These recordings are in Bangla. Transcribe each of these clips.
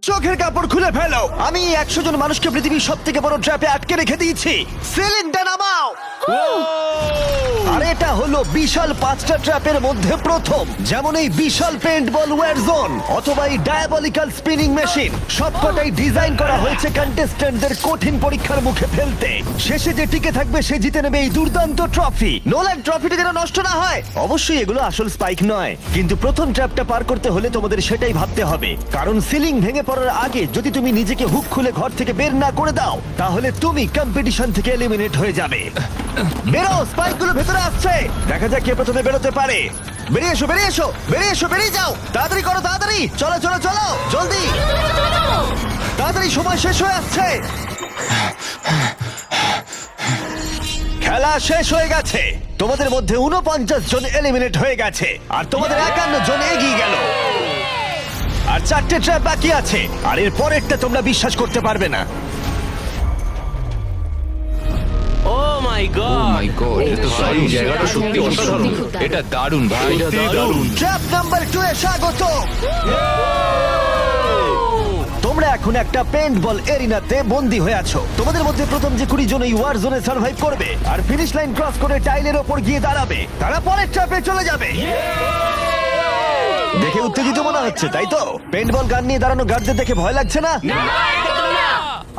চোখের কাপড় খুলে ফেলো। আমি 100 জন মানুষকে পৃথিবীর সব থেকে বড় ট্র্যাপে আটকে রেখে দিয়েছি। সিলিংটা নামাও। আর এটা হলো বিশাল 5টা ট্র্যাপের মধ্যে প্রথম, যেমন এই বিশাল পেন্ট বল ওয়ার জোন অথবা এই ডায়াবলিক্যাল স্পিনিং মেশিন। সবকটাই ডিজাইন করা হয়েছে কন্টেস্ট্যান্টদের কঠিন পরীক্ষার মুখে ফেলতে। শেষে যে টিকে থাকবে সে জিতে নেবে এই দুর্দান্ত ট্রফি। নোলান, ট্রফিটা যেন নষ্ট না হয়। অবশ্যই এগুলো আসল স্পাইক নয়, কিন্তু প্রথম ট্র্যাপটা পার করতে হলে তোমাদের সেটাই ভাবতে হবে, কারণ সিলিং ভেঙে পড়ার আগে যদি তুমি নিজেকে হুক খুলে ঘর থেকে বের না করে দাও তাহলে তুমি কম্পিটিশন থেকে এলিমিনেট হয়ে যাবে। বেরো, স্পাইকগুলো ভেতরে আসছে। দেখা যাক কে প্রথমে বেরোতে পারে। বেরিয়ে এসো, বেরিয়ে এসো, বেরিয়ে এসো, বেরিয়ে যাও। তাড়াতাড়ি করো, তাড়াতাড়ি। চলো চলো চলো, জলদি, তাড়াতাড়ি, সময় শেষ হয়ে আসছে। খেলা শেষ হয়ে গেছে। তোমাদের মধ্যে 49 জন এলিমিনেট হয়ে গেছে আর তোমাদের 51 জন এগিয়ে গেল। আর 4টে ট্র্যাপ বাকি আছে, আর এর পরেরটা তোমরা বিশ্বাস করতে পারবে না। ও মাই গড, এটা তো দারুণ, জায়গাটা সত্যি অসাধারণ। এটা দারুণ ভাই, এটা দারুণ। ট্র্যাপ নাম্বার 2 এ স্বাগত। তোমরা এখন একটা পেন্ট বল এরিনাতে বন্দী হয়ে আছো। তোমাদের মধ্যে প্রথম যে 20 জন এই ওয়ার জোনে সার্ভাইভ করবে আর ফিনিশ লাইন ক্রস করে টাইলের ওপর গিয়ে দাঁড়াবে, তারা পরের ট্র্যাপে চলে যাবে। দেখে উত্তেজিত মনে হচ্ছে, তাই তো? পেন্ট বল গান নিয়ে দাঁড়ানো গার্ডদের দেখে ভয় লাগছে না?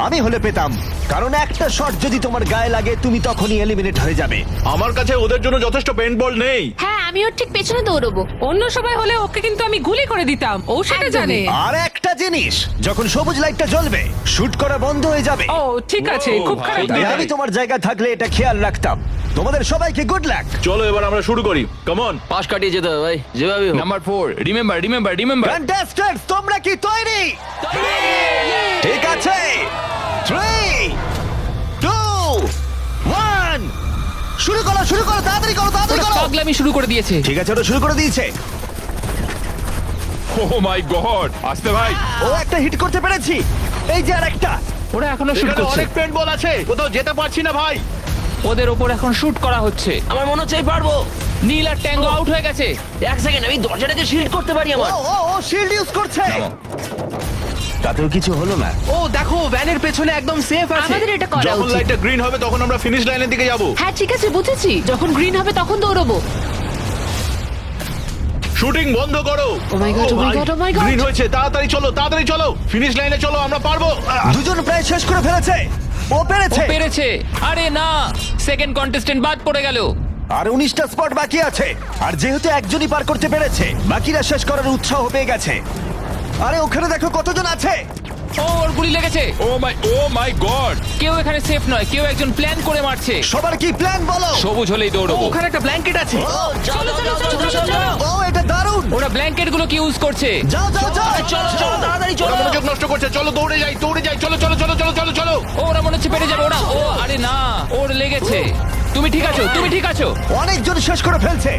আমি হলে পেতাম, কারণ একটা শট যদি তোমার গায়ে লাগে তুমি তখনই এলিমিনেট হয়ে যাবে। আমার কাছে ওদের জন্য যথেষ্ট পেন্ট বল নেই। হ্যাঁ, আমি ওর ঠিক পেছনে দৌড়বো। অন্য সবাই হলে ওকে কিন্তু আমি গুলি করে দিতাম, ও সেটা জানে। আর একটা জিনিস, যখন সবুজ লাইটটা জ্বলবে শুট করা বন্ধ হয়ে যাবে। ও ঠিক আছে, ও, খুব ভাই, খারাপ তাই লাগে। আমি তোমার জায়গা থাকলে এটা খেয়াল রাখতাম। তোমাদের সবাইকে গুড লাক। চলো এবার আমরা শুরু করি, কাম অন। পাশ কাটিয়ে যেতে হবে ভাই, যেভাবে হোক। Number 4, remember. কন্টেস্ট্যান্টস, তোমরা কি তৈরি? ঠিক আছে, 3, 2, 1, শুরু করো, শুরু করো, তাড়াতাড়ি করো, তাড়াতাড়ি করো। পাগলামি শুরু করে দিয়েছে। ঠিক আছে, ওটা শুরু করে দিয়েছে। ও মাই গড, আসতে ভাই। ও একটা হিট করতে পেরেছি। এই যে আরেকটা। ওরা এখনো শুট এখানে করছে, অনেক পেন্ট বল আছে, কোথাও যেতে পারছি না ভাই। ওদের ওপর এখন শুট করা হচ্ছে। আমার মনে হচ্ছে আমি পারবো। নীল আর ট্যাঙ্গো আউট হয়ে গেছে। এক সেকেন্ড, আমি দরজাটাকে শিল্ড করতে পারি ও আমার। ও ও শিল্ড ইউজ করছে। তাতেও কিছু হলো না। ও দেখো, ভ্যানের পেছনে একদম সেফ আছে। আমাদের এটা করা যখন উচিত। লাইটটা গ্রিন হবে তখন আমরা ফিনিশ লাইনের দিকে যাব। হ্যাঁ ঠিক আছে, বুঝেছি। যখন গ্রিন হবে তখন দৌড়বো। শুটিং বন্ধ করো। Oh my God, oh my God, oh my God. Green হয়েছে, তাড়াতাড়ি চলো, তাড়াতাড়ি চলো, ফিনিশ লাইনে চলো, আমরা পারবো। দুজন প্রায় শেষ করে ফেলেছে। ও ও পেরেছে। পেরেছে। আরে না, সেকেন্ড কন্টেস্টেন্ট বাদ পড়ে গেল। আর 19টা স্পট বাকি আছে। আর যেহেতু একজনই পার করতে পেরেছে, বাকিরা শেষ করার উৎসাহ পেয়ে গেছে। আরে ওখানে দেখো কতজন আছে। ও, ওর গুলি লেগেছে। ও মাই গড। কেউ এখানে সেফ নয়, কেউ একজন প্ল্যান করে মারছে। সবার কি প্ল্যান বলো? সবুজ হলেই দৌড়বো। ওখানে একটা ব্ল্যাঙ্কেট আছে। চলো চলো চলো চলো। ও এটা দারুণ। ওরা ব্ল্যাঙ্কেট গুলো কি ইউজ করছে? যাও যাও যাও। চলো চলো তাড়াতাড়ি ওরা চলো। মনোযোগ নষ্ট করছে, চলো দৌড়ে যাই, চলো চলো চলো চলো চলো চলো। ও, ওরা মনে হচ্ছে পেরে যাবে। ওরা, ও আরে না, ওর লেগেছে। তুমি ঠিক আছো, তুমি ঠিক আছো। অনেকজন শেষ করে ফেলছে।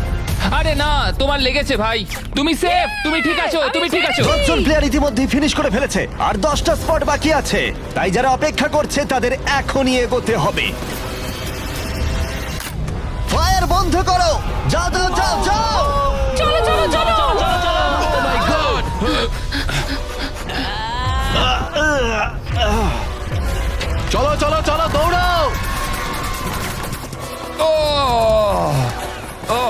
আরে না, তোমার লেগেছে ভাই। তুমি সেফ, তুমি ঠিক আছো, তুমি ঠিক আছো। 10 জন প্লেয়ার ইতিমধ্যেই ফিনিশ করে ফেলেছে আর 10টা স্পট বাকি আছে। তাই যারা অপেক্ষা করছে তাদের এখনই এগোতে হবে। ফায়ার বন্ধ করো। যাও যাও যাও যাও। চলো চলো চলো। ও মাই গড। চলো চলো চলো দৌড়াও। ও ও,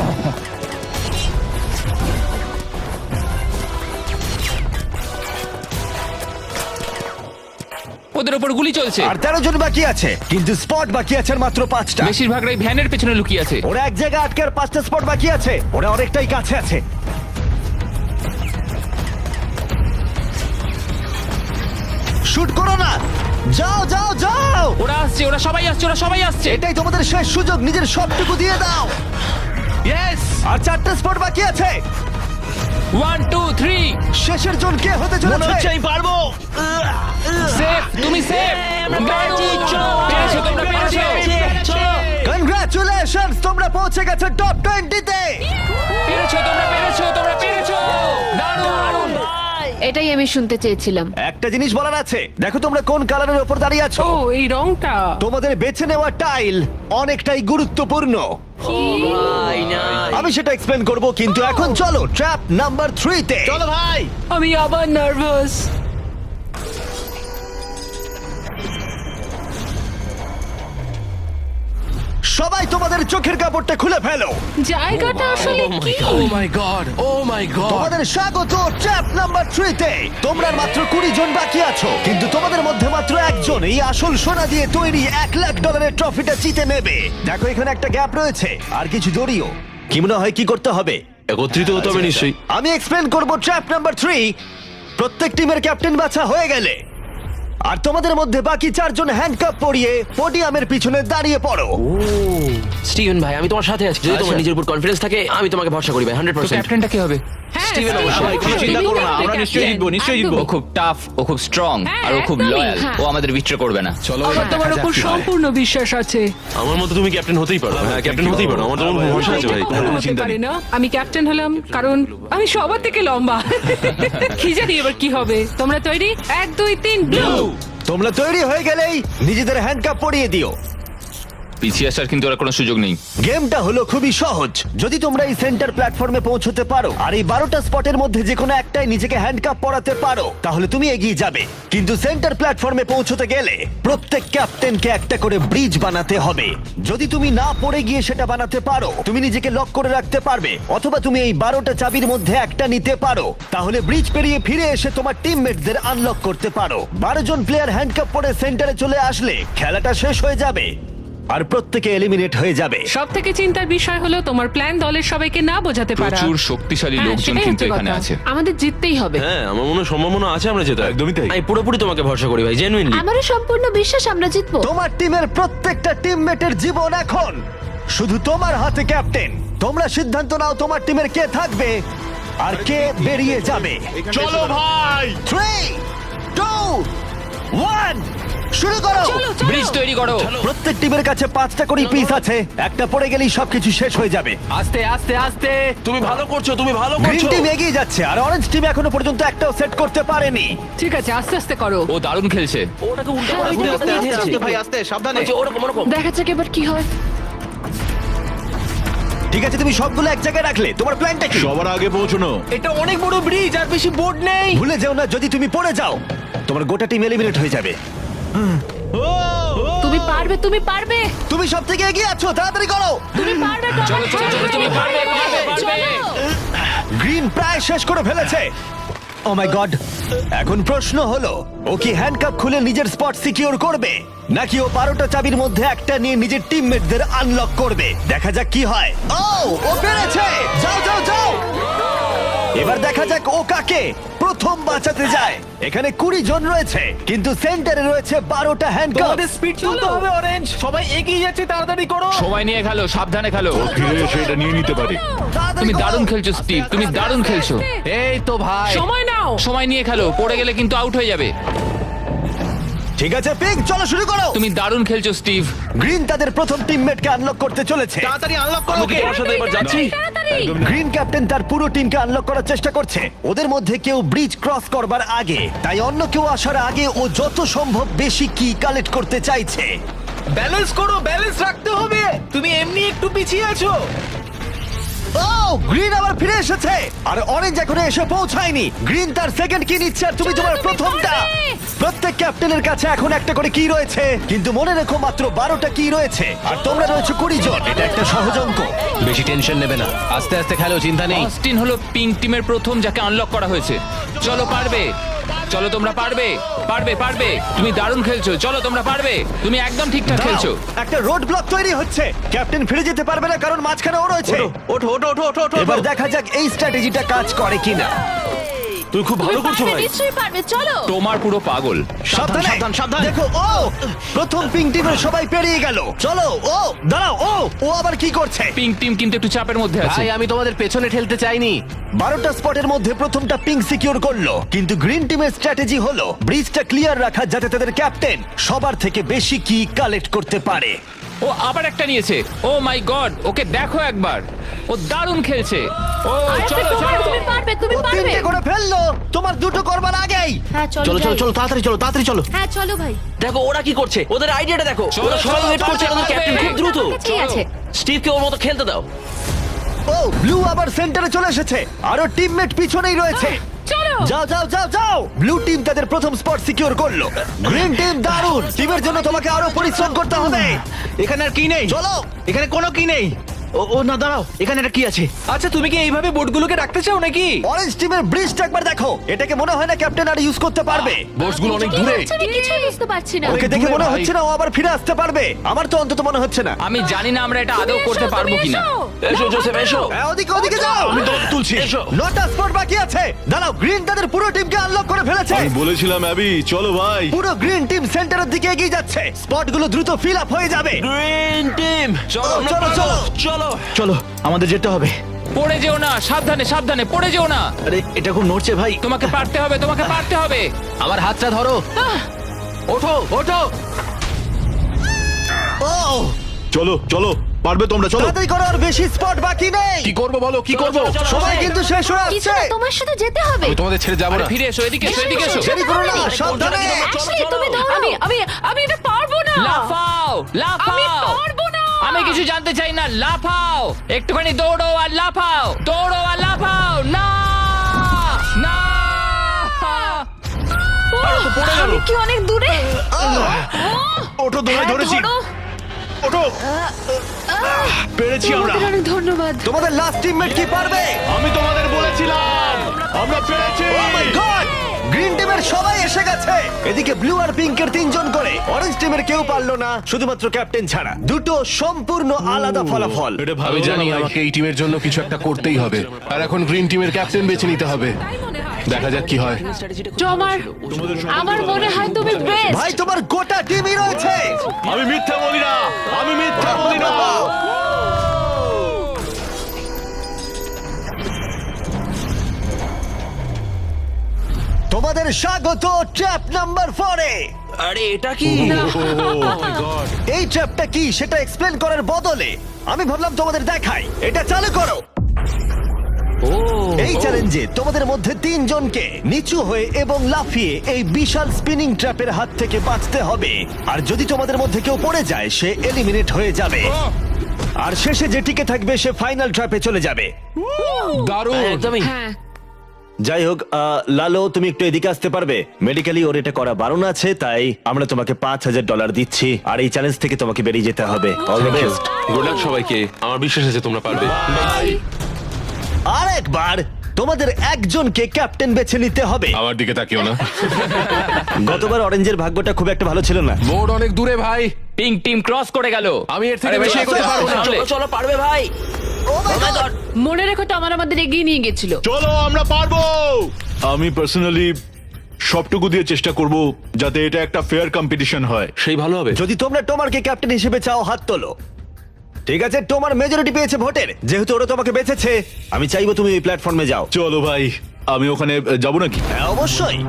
ওদের ওপর গুলি চলছে। আর 13 জন বাকি আছে, কিন্তু স্পট বাকি আছে আর মাত্র 5টা। বেশিরভাগরাই ভ্যানের পেছনে লুকিয়ে আছে। ওরা এক জায়গায় আটকে আর 5টা স্পট বাকি আছে। ওরা অনেকটাই কাছে আছে। শুট করো না। যাও যাও যাও। ওরা আসছে, ওরা সবাই আসছে, ওরা সবাই আসছে। এটাই তোমাদের শেষ সুযোগ, নিজের সবটুকু দিয়ে দাও। ইয়েস। আর 4টা স্পট বাকি আছে। 1 2 3। শেষের জন কে হতে মনে হচ্ছে চলেছে? আমি পারবো। সেফ, তুমি সেফ। পেরেছো, তোমরা পেরেছো। কনগ্রাচুলেশনস, তোমরা পৌঁছে গেছো টপ 20 তে। পেরেছো, তোমরা পেরেছো, তোমরা পেরেছো। দারুণ। এটাই আমি শুনতে চেয়েছিলাম। একটা জিনিস বলার আছে, দেখো তোমরা কোন কালারের উপর দাঁড়িয়ে আছো। ও, এই রংটা। তোমাদের বেছে নেওয়া টাইল অনেকটাই গুরুত্বপূর্ণ। ভাই না। আমি সেটা এক্সপ্লেন করব, কিন্তু এখন চলো ট্র্যাপ নাম্বার 3 তে। চলো ভাই। আমি আবার নার্ভাস। সবাই তোমাদের চোখের কাপড়টা খুলে ফেলো। জায়গাটা আসলে কি? ও মাই গড, ও মাই গড। তোমাদের স্বাগত ট্র্যাপ নাম্বার 3 তে। তোমরা মাত্র 20 জন বাকি আছো, কিন্তু তোমাদের মধ্যে মাত্র একজন এই আসল সোনা দিয়ে তৈরি $1,00,000 ট্রফিটা জিতে নেবে। দেখো এখানে একটা গ্যাপ রয়েছে আর কিছু জড়িও। কি মনে হয় কি করতে হবে? একত্রিত হতে হবে নিশ্চয়ই। আমি এক্সপ্লেন করব ট্র্যাপ নাম্বার 3। প্রত্যেক টিমের ক্যাপ্টেন বাছা হয়ে গেলে আর তোমাদের মধ্যে বাকি 4 জন হ্যান্ডকাপ পরিয়ে পোডিয়ামের পিছনে দাঁড়িয়ে পড়ো। স্টিভেন ভাই আমি তোমার সাথে আছি, যদি তোমার নিজের উপর কনফিডেন্স থাকে আমি তোমাকে ভরসা করি ভাই তো 100%। ক্যাপ্টেনটা কি হবে? স্টিভেন অবশ্যই। কোনো চিন্তা করো না, আমরা নিশ্চয়ই জিতবো, নিশ্চয়ই জিতবো। ও খুব টাফ, ও খুব স্ট্রং, আর ও খুব একদমই, লয়াল। হ্যাঁ। ও আমাদের বিট্রে করবে না। চলো আমার তোমার উপর সম্পূর্ণ বিশ্বাস আছে। আমার মতো তুমি ক্যাপ্টেন হতেই পারো। হ্যাঁ ক্যাপ্টেন হতেই পারো, আমার তোমার ভরসা আছে ভাই। এটা কখনো হতে পারে না। আমি ক্যাপ্টেন হলাম কারণ আমি সবার থেকে লম্বা। কি জানি এবার কি হবে। তোমরা তৈরি? 1 2 3 ব্লু। তোমরা তৈরি হয়ে গেলেই নিজেদের হ্যান্ডকাপ পরিয়ে দিও। পিছিয়ে আসার কিন্তু আর কোনো সুযোগ নেই। গেমটা হলো খুবই সহজ। যদি তোমরা এই সেন্টার প্ল্যাটফর্মে পৌঁছতে পারো আর এই 12টা স্পটের মধ্যে যে কোনো একটাই নিজেকে হ্যান্ডকাপ পরাতে পারো, তাহলে তুমি এগিয়ে যাবে। কিন্তু সেন্টার প্ল্যাটফর্মে পৌঁছতে গেলে প্রত্যেক ক্যাপ্টেনকে একটা করে ব্রিজ বানাতে হবে। যদি তুমি না পড়ে গিয়ে সেটা বানাতে পারো, তুমি নিজেকে লক করে রাখতে পারবে, অথবা তুমি এই 12টা চাবির মধ্যে একটা নিতে পারো। তাহলে ব্রিজ পেরিয়ে ফিরে এসে তোমার টিমমেটদের আনলক করতে পারো। 12 জন প্লেয়ার হ্যান্ডকাপ পরে সেন্টারে চলে আসলে খেলাটা শেষ হয়ে যাবে আর প্রত্যেকে এলিমিনেট হয়ে যাবে। সব থেকে চিন্তার বিষয় হলো তোমার প্ল্যান দলের সবাইকে না বোঝাতে পারা। প্রচুর শক্তিশালী হ্যাঁ, লোকজন সেটাই কিন্তু হচ্ছে এখানে কথা। আছে। আমাদের জিততেই হবে। হ্যাঁ আমার মনে হয় সম্ভাবনা আছে আমরা যেতে। একদমই তাই। আমি পুরোপুরি তোমাকে ভরসা করি ভাই, জেনুইনলি। আমারও সম্পূর্ণ বিশ্বাস আমরা জিতবো। তোমার টিমের প্রত্যেকটা টিমমেটের জীবন এখন শুধু তোমার হাতে ক্যাপ্টেন। তোমরা সিদ্ধান্ত নাও তোমার টিমের কে থাকবে আর কে বেরিয়ে যাবে। চলো ভাই। 3 2 1 শুরু করো। ব্রিজ তৈরি করো। প্রত্যেক টিমের কাছে 5টা করে পিস আছে। একটা পড়ে গেলেই সবকিছু শেষ হয়ে যাবে। আস্তে আস্তে আস্তে। তুমি ভালো করছো, তুমি ভালো গ্রিন করছো। টিম এগিয়ে যাচ্ছে আর অরেঞ্জ টিম এখনো পর্যন্ত একটাও সেট করতে পারেনি। ঠিক আছে আস্তে আস্তে করো। ও দারুণ খেলছে। ওটাকে উল্টো করে ঘুরে আস্তে, আস্তে, আস্তে, ভাই আস্তে সাবধানে। ওরকম ওরকম। দেখা যাক এবার কি হয়। ঠিক আছে, তুমি সবগুলো এক জায়গায় রাখলে। তোমার প্ল্যানটা কি? সবার আগে পৌঁছানো। এটা অনেক বড় ব্রিজ আর বেশি বোর্ড নেই। ভুলে যেও না, যদি তুমি পড়ে যাও তোমার গোটা টিম এলিমিনেট হয়ে যাবে। তুমি পারবে, তুমি পারবে, তুমি সব থেকে এগিয়ে আছো, তাড়াতাড়ি করো। তুমি পারবে। টম। চলো, চলো, চলো, তুমি পারবে, পারবে, পারবে। চলো। গ্রিন প্রায় শেষ করে ফেলেছে। ও মাই গড, এখন প্রশ্ন হলো ও কি হ্যান্ডকাপ খুলে নিজের স্পট সিকিউর করবে, নাকি ও 12টা চাবির মধ্যে একটা নিয়ে নিজের টিমমেটদের আনলক করবে। দেখা যাক কি হয়। ও পেরেছে। যাও যাও যাও। এবার দেখা যাক ও কাকে প্রথম বাঁচাতে যায়। এখানে 20 জন রয়েছে, কিন্তু সেন্টারে রয়েছে 12টা হ্যান্ডকাপ। স্পিড তুলতে হবে অরেঞ্জ। সবাই এগিয়ে যাচ্ছে, তাড়াতাড়ি করো। সময় নিয়ে খেলো, সাবধানে খেলো। ফিরে এসে এটা নিয়ে নিতে পারি। তুমি দারুণ খেলছো স্টিভ, তুমি দারুণ খেলছো। এই তো ভাই, সময় নাও। সময় নিয়ে খেলো, পড়ে গেলে কিন্তু আউট হয়ে যাবে। ঠিক আছে পিঙ্ক, চলো শুরু করো। তুমি দারুণ খেলছো স্টিভ। গ্রিন তাদের প্রথম টিমমেটকে আনলক করতে চলেছে। তাড়াতাড়ি আনলক করো ওকে। তোমার সাথে এবার যাচ্ছি। তাড়াতাড়ি। গ্রিন ক্যাপ্টেন তার পুরো টিমকে আনলক করার চেষ্টা করছে। ওদের মধ্যে কেউ ব্রিজ ক্রস করবার আগে, তাই অন্য কেউ আসার আগে ও যত সম্ভব বেশি কি কালেক্ট করতে চাইছে। ব্যালেন্স করো, ব্যালেন্স রাখতে হবে। তুমি এমনি একটু পিছিয়ে আছো। ও গ্রিন আবার ফিরে এসেছে আর অরেঞ্জ এখনো এসে পৌঁছায়নি। গ্রিন তার সেকেন্ড কি নিচ্ছে আর তুমি চলো, তোমার তুমি প্রথমটা। পারবে। প্রত্যেক ক্যাপ্টেনের কাছে এখন একটা করে কি রয়েছে, কিন্তু মনে রেখো মাত্র 12টা কি রয়েছে আর তোমরা রয়েছে 20 জন। এটা একটা সহজ অঙ্ক। বেশি টেনশন নেবে না, আস্তে আস্তে খেলো, চিন্তা নেই। অস্টিন হলো পিঙ্ক টিমের প্রথম যাকে আনলক করা হয়েছে। চলো পারবে, চলো তোমরা পারবে, পারবে, পারবে। তুমি দারুণ খেলছো, চলো তোমরা পারবে। তুমি একদম ঠিকঠাক খেলছো। দাঁড়াও, একটা রোড ব্লক তৈরি হচ্ছে। ক্যাপ্টেন ফিরে যেতে পারবে না কারণ মাঝখানে ও রয়েছে। ওঠো ওঠো ওঠো ওঠো ওঠো। এবার দেখা যাক এই স্ট্র্যাটেজিটা কাজ করে কিনা। তুমি খুব ভালো করছো পারবে, ভাই। নিশ্চয়ই পারবে। চলো। তোমার পুরো পাগল। সাবধানে, সাবধান, সাবধান। দেখো ও প্রথম পিঙ্ক টিমের সবাই পেরিয়ে গেল। চলো ও দাঁড়াও, ও আবার কি করছে? পিঙ্ক টিম কিন্তু একটু চাপের মধ্যে আছে। ভাই আমি তোমাদের পেছনে ঠেলতে চাইনি। 12টা স্পটের মধ্যে প্রথমটা পিঙ্ক সিকিউর করলো, কিন্তু গ্রিন টিমের স্ট্র্যাটেজি হলো ব্রিজটা ক্লিয়ার রাখা, যাতে তাদের ক্যাপ্টেন সবার থেকে বেশি কি কালেক্ট করতে পারে। ও আবার একটা নিয়েছে। ও মাই গড, ওকে দেখো একবার, ও দারুণ খেলছে। ও আরেকটা চলো তোমার, চলো। তুমি পারবে, তুমি ও পারবে। 3টে করে ফেললো, তোমার 2টো করবার আগেই। হ্যাঁ চলো চলো চলো যাই। চলো, তাড়াতাড়ি চলো, তাড়াতাড়ি চলো। হ্যাঁ চলো ভাই। দেখো ওরা কি করছে, ওদের আইডিয়াটা দেখো। চলো, ওরা সবাই চলো, ওয়েট করছে, চলো, ওদের ক্যাপ্টেন চলো। খুব দ্রুত। ঠিক আছে। স্টিভকে ওর মতো খেলতে দাও। ও ব্লু আবার সেন্টারে চলে এসেছে, আরো টিমমেট পিছনেই রয়েছে। চলো যাও যাও যাও যাও। ব্লু টিম তাদের প্রথম স্পট সিকিউর করলো। গ্রিন টিম দারুণ। টিমের জন্য তোমাকে আরো পরিশ্রম করতে হবে। এখানে আর কি নেই, চলো। এখানে কোনো কি নেই। ও না, দাঁড়াও, এখানে একটা কি আছে? আচ্ছা, তুমি কি এইভাবে বোটগুলোকে রাখতে চাও নাকি? অরেঞ্জ টিমের ব্রিজটা একবার দেখো। এটাকে মনে হয় না ক্যাপ্টেন আর ইউজ করতে পারবে। বোটসগুলো অনেক কি দূরে। হচ্ছে আমি কিছুই বুঝতে পারছি না। ওকে দেখে দূরে মনে ভাই। হচ্ছে না ও আবার ফিরে আসতে পারবে। আমার তো অন্তত মনে হচ্ছে না। আমি জানি না আমরা এটা আদৌ করতে পারবো কিনা। এসো জোসেফ, এসো। হ্যাঁ, ওদিকে ওদিকে যাও। আমি তোমাকে তুলছি। এসো। 9টা স্পট বাকি আছে। দাঁড়াও, গ্রিন তাদের পুরো টিমকে আনলক করে ফেলেছে। আমি বলেছিলাম অ্যাবি, চলো ভাই। পুরো গ্রিন টিম সেন্টারের দিকে এগিয়ে যাচ্ছে। স্পটগুলো দ্রুত ফিল আপ হয়ে যাবে। গ্রিন টিম, চলো চলো, চলো চলো। চলো। চলো, আমাদের যেতে হবে। পড়ে যেও না, সাবধানে সাবধানে, পড়ে যেও না। আরে এটা খুব নড়ছে ভাই। তোমাকে পারতে হবে, তোমাকে পারতে হবে। আমার হাতটা ধরো। ওঠো ওঠো। ও, চলো চলো, পারবে তোমরা, চলো। তাড়াতাড়ি করো, আর বেশি স্পট বাকি নেই। কি করবো বলো, কি করবো? সময় কিন্তু শেষ হয়ে কিছু আসছে। না, তোমার সাথে যেতে হবে। আমি তোমাদের ছেড়ে যাবো আরে না। ফিরে এসো, এদিকে এসো, এদিকে এসো। দেরি করো না, সাবধানে। অ্যাশলি, তুমি দৌড়াও। আমি এটা পারবো না। লাফাও আমি লাফাও। পারবো না। আমি কিছু জানতে চাই না, লাফাও। একটুখানি দৌড়ো আর লাফাও, দৌড়ো আর লাফাও। না না। আমি কি অনেক দূরে? ওঠো, ধরে হ্যাঁ, ধরেছি। ধরো। ওঠো, পেরেছি আমরা। তোমাদের অনেক ধন্যবাদ। তোমাদের লাস্ট টিমমেট কি পারবে? আমি তোমাদের বলেছিলাম, আমরা পেরেছি। Oh my God! গ্রিন টিমের সবাই এসে গেছে। এদিকে ব্লু আর পিঙ্কের 3 জন করে। অরেঞ্জ টিমের কেউ পারলো না, শুধুমাত্র ক্যাপ্টেন ছাড়া। দুটো সম্পূর্ণ আলাদা ফলাফল। এটা ভালো, আমি জানি আমাকে এই টিমের জন্য কিছু একটা করতেই হবে, আর এখন গ্রিন টিমের ক্যাপ্টেন বেছে নিতে হবে। দেখা যাক কি হয়। আমার মনে হয় তুমি বেস্ট। ভাই, তোমার গোটা টিমই রয়েছে। আমি মিথ্যা বলি না, আমি মিথ্যা বলি না। তোমাদের স্বাগত ট্র্যাপ নাম্বার 4 এ। আরে এটা কি? এই ট্র্যাপটা কি সেটা এক্সপ্লেন করার বদলে আমি ভাবলাম তোমাদের দেখাই। এটা চালু করো। এই চ্যালেঞ্জে তোমাদের মধ্যে 3 জনকে নিচু হয়ে এবং লাফিয়ে এই বিশাল স্পিনিং ট্র্যাপের হাত থেকে বাঁচতে হবে। আর যদি তোমাদের মধ্যে কেউ পড়ে যায়, সে এলিমিনেট হয়ে যাবে। আর শেষে যে টিকে থাকবে সে ফাইনাল ট্র্যাপে চলে যাবে। দারুণ। একদমই। হ্যাঁ, যাই হোক, লালো, তুমি একটু এদিকে আসতে পারবে? মেডিকেলি ওর এটা করা বারণ আছে, তাই আমরা তোমাকে $5,000 দিচ্ছি। আর এই চ্যালেঞ্জ থেকে তোমাকে বেরিয়ে যেতে হবে। All the best. Good luck সবাইকে, আমার বিশ্বাস আছে তোমরা পারবে। আর একবার তোমাদের একজনকে ক্যাপ্টেন বেছে নিতে হবে। আমার দিকে তাকিও না। গতবার অরেঞ্জের ভাগ্যটা খুব একটা ভালো ছিল না। বোর্ড অনেক দূরে ভাই, পিঙ্ক টিম ক্রস করে গেল। আমি এর থেকে আরে বেশি ভাই, এগোতে পারবো না। চলে। চলো চলো, পারবে ভাই। Oh my God! মনে রেখো তো আমাদের এগিয়ে নিয়ে গেছিল। চলো, আমরা পারবো। আমি পার্সোনালি সবটুকু দিয়ে চেষ্টা করব যাতে এটা একটা ফেয়ার কম্পিটিশন হয়। সেই ভালো হবে। যদি তোমরা টোমারকে ক্যাপ্টেন হিসেবে চাও, হাত তোলো। ঠিক আছে, টোমার মেজরিটি পেয়েছে ভোটের। যেহেতু ওরা তোমাকে বেঁচেছে, আমি চাইবো তুমি এই প্ল্যাটফর্মে যাও। চলো ভাই, আমি ওখানে যাবো নাকি? হ্যাঁ, অবশ্যই।